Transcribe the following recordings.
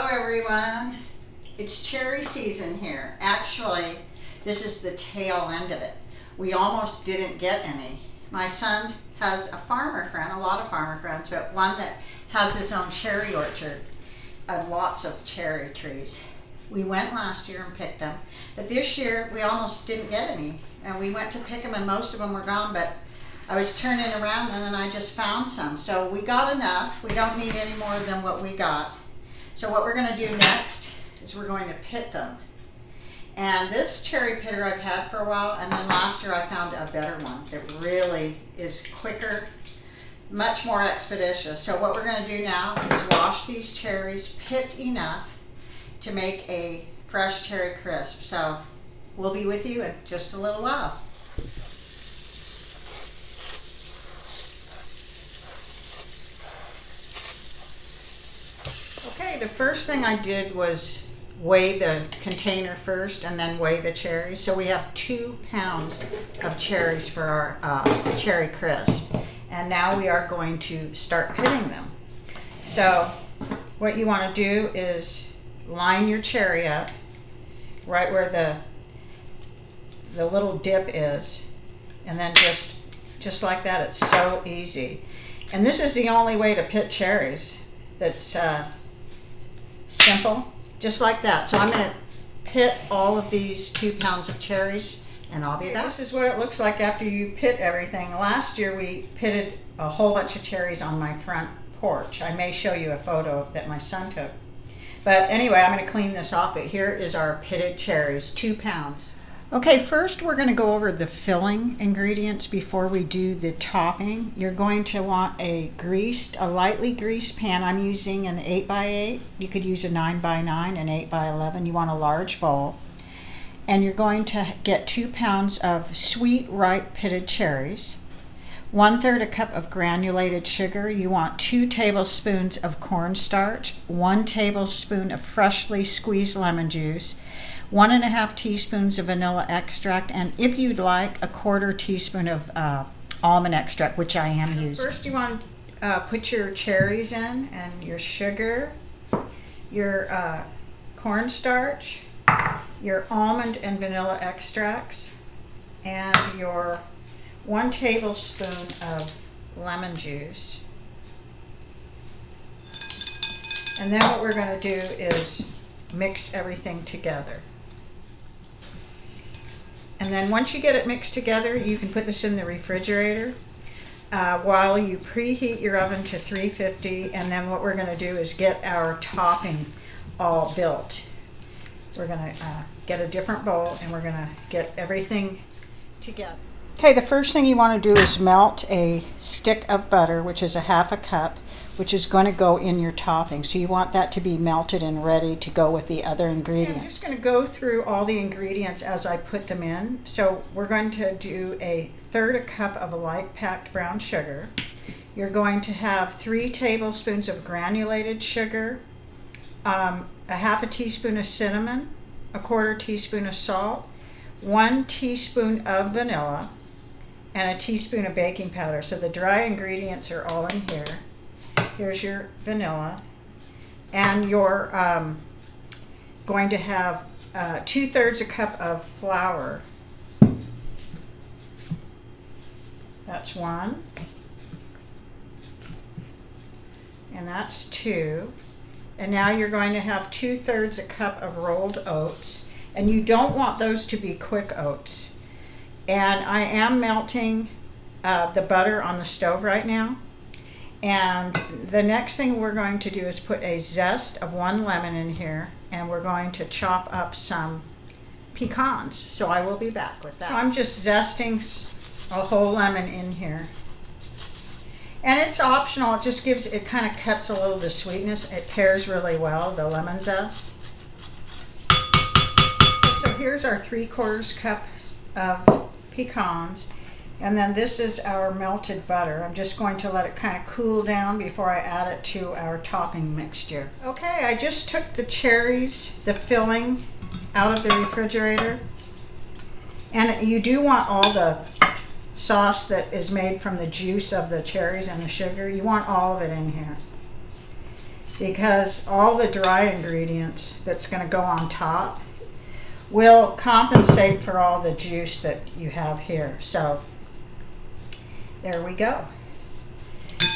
Hello everyone, it's cherry season here. Actually, this is the tail end of it. We almost didn't get any. My son has a farmer friend, a lot of farmer friends, but one that has his own cherry orchard and lots of cherry trees. We went last year and picked them, but this year we almost didn't get any. And we went to pick them and most of them were gone, but I was turning around and then I just found some. So we got enough. We don't need any more than what we got. So what we're going to do next is we're going to pit them. And this cherry pitter I've had for a while, and then last year I found a better one that really is quicker, much more expeditious. So what we're going to do now is wash these cherries, pit enough to make a fresh cherry crisp. So we'll be with you in just a little while. Okay, the first thing I did was weigh the container first and then weigh the cherries. So we have 2 pounds of cherries for our cherry crisp. And now we are going to start pitting them. So what you want to do is line your cherry up right where the little dip is, and then just like that. It's so easy. And this is the only way to pit cherries that's simple, just like that. So I'm going to pit all of these 2 pounds of cherries and I'll be back. This is what it looks like after you pit everything. Last year we pitted a whole bunch of cherries on my front porch. I may show you a photo that my son took. But anyway, I'm going to clean this off. But here is our pitted cherries, 2 pounds. Okay, first we're going to go over the filling ingredients before we do the topping. You're going to want a lightly greased pan. I'm using an 8x8. You could use a 9x9, an 8x11. You want a large bowl. And you're going to get 2 pounds of sweet, ripe pitted cherries, 1/3 a cup of granulated sugar. You want 2 tablespoons of cornstarch, 1 tablespoon of freshly squeezed lemon juice, 1.5 teaspoons of vanilla extract, and if you'd like, a 1/4 teaspoon of almond extract, which I am using. First you want to put your cherries in, and your sugar, your cornstarch, your almond and vanilla extracts, and your 1 tablespoon of lemon juice. And then what we're going to do is mix everything together. And then once you get it mixed together, you can put this in the refrigerator while you preheat your oven to 350. And then what we're going to do is get our topping all built. We're going to get a different bowl and we're going to get everything together. Okay, the first thing you want to do is melt a stick of butter, which is a 1/2 cup, which is going to go in your topping. So you want that to be melted and ready to go with the other ingredients. I'm just going to go through all the ingredients as I put them in. So we're going to do a 1/3 a cup of light packed brown sugar. You're going to have 3 tablespoons of granulated sugar, a 1/2 teaspoon of cinnamon, a 1/4 teaspoon of salt, 1 teaspoon of vanilla, and a teaspoon of baking powder. So the dry ingredients are all in here. Here's your vanilla. And you're going to have 2/3 a cup of flour. That's 1. And that's 2. And now you're going to have 2/3 a cup of rolled oats. And you don't want those to be quick oats. And I am melting the butter on the stove right now. And the next thing we're going to do is put a zest of 1 lemon in here, and we're going to chop up some pecans. So I will be back with that. So I'm just zesting a whole lemon in here. And it's optional. It just gives, it kind of cuts a little the sweetness. It pairs really well, the lemon zest. So here's our 3/4 cup of pecans. And then this is our melted butter. I'm just going to let it kind of cool down before I add it to our topping mixture. Okay, I just took the cherries, the filling, out of the refrigerator. And you do want all the sauce that is made from the juice of the cherries and the sugar. You want all of it in here. because all the dry ingredients that's going to go on top will compensate for all the juice that you have here. So there we go.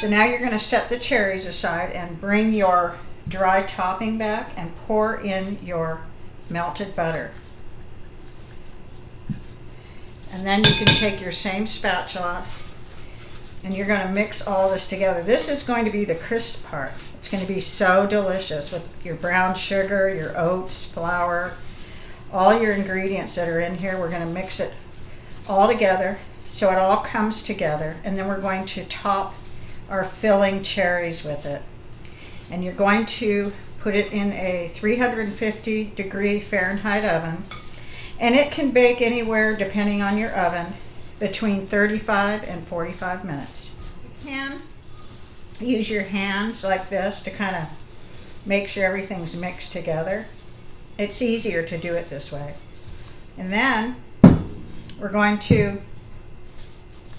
So now you're going to set the cherries aside and bring your dry topping back and pour in your melted butter. And then you can take your same spatula and you're going to mix all this together. This is going to be the crisp part. It's going to be so delicious with your brown sugar, your oats, flour, all your ingredients that are in here. We're going to mix it all together so it all comes together. And then we're going to top our filling cherries with it. And you're going to put it in a 350-degree Fahrenheit oven. And it can bake anywhere, depending on your oven, between 35 and 45 minutes. You can use your hands like this to kind of make sure everything's mixed together. It's easier to do it this way. And then we're going to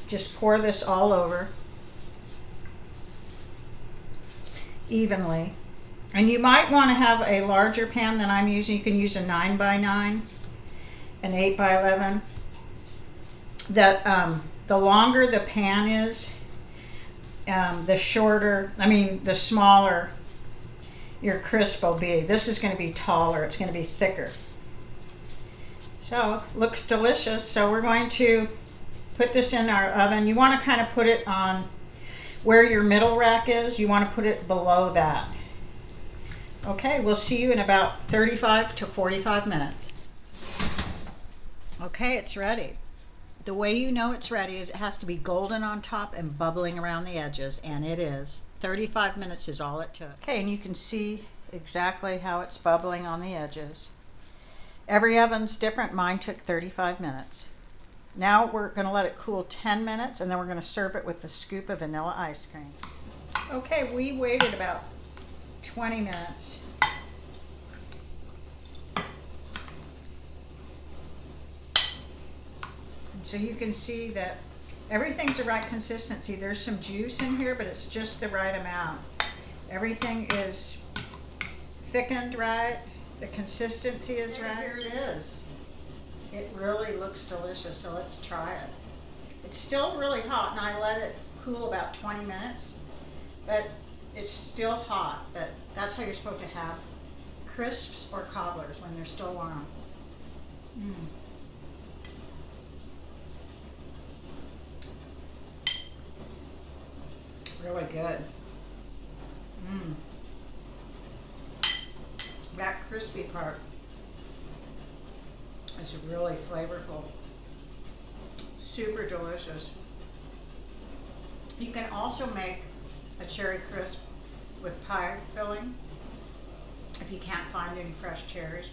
just pour this all over evenly. And you might want to have a larger pan than I'm using. You can use a 9x9, an 8x11. The longer the pan is, the smaller your crisp will be. This is going to be taller. It's going to be thicker. So looks delicious. So we're going to put this in our oven. You want to kind of put it on where your middle rack is. You want to put it below that. Okay, we'll see you in about 35 to 45 minutes. Okay, it's ready. The way you know it's ready is it has to be golden on top and bubbling around the edges, and it is. 35 minutes is all it took. Okay, and you can see exactly how it's bubbling on the edges. Every oven's different. Mine took 35 minutes. Now we're going to let it cool 10 minutes, and then we're going to serve it with a scoop of vanilla ice cream. Okay, we waited about 20 minutes. So you can see that everything's the right consistency. There's some juice in here, but it's just the right amount. Everything is thickened right. The consistency is right. Here it is. It really looks delicious, so let's try it. It's still really hot, and I let it cool about 20 minutes, but it's still hot. But that's how you're supposed to have crisps or cobblers, when they're still warm. Really good. That crispy part is really flavorful. Super delicious. You can also make a cherry crisp with pie filling if you can't find any fresh cherries.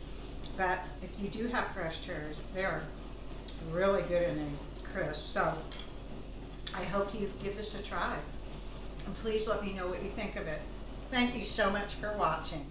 But if you do have fresh cherries, they are really good in a crisp. So I hope you give this a try. And please let me know what you think of it. Thank you so much for watching.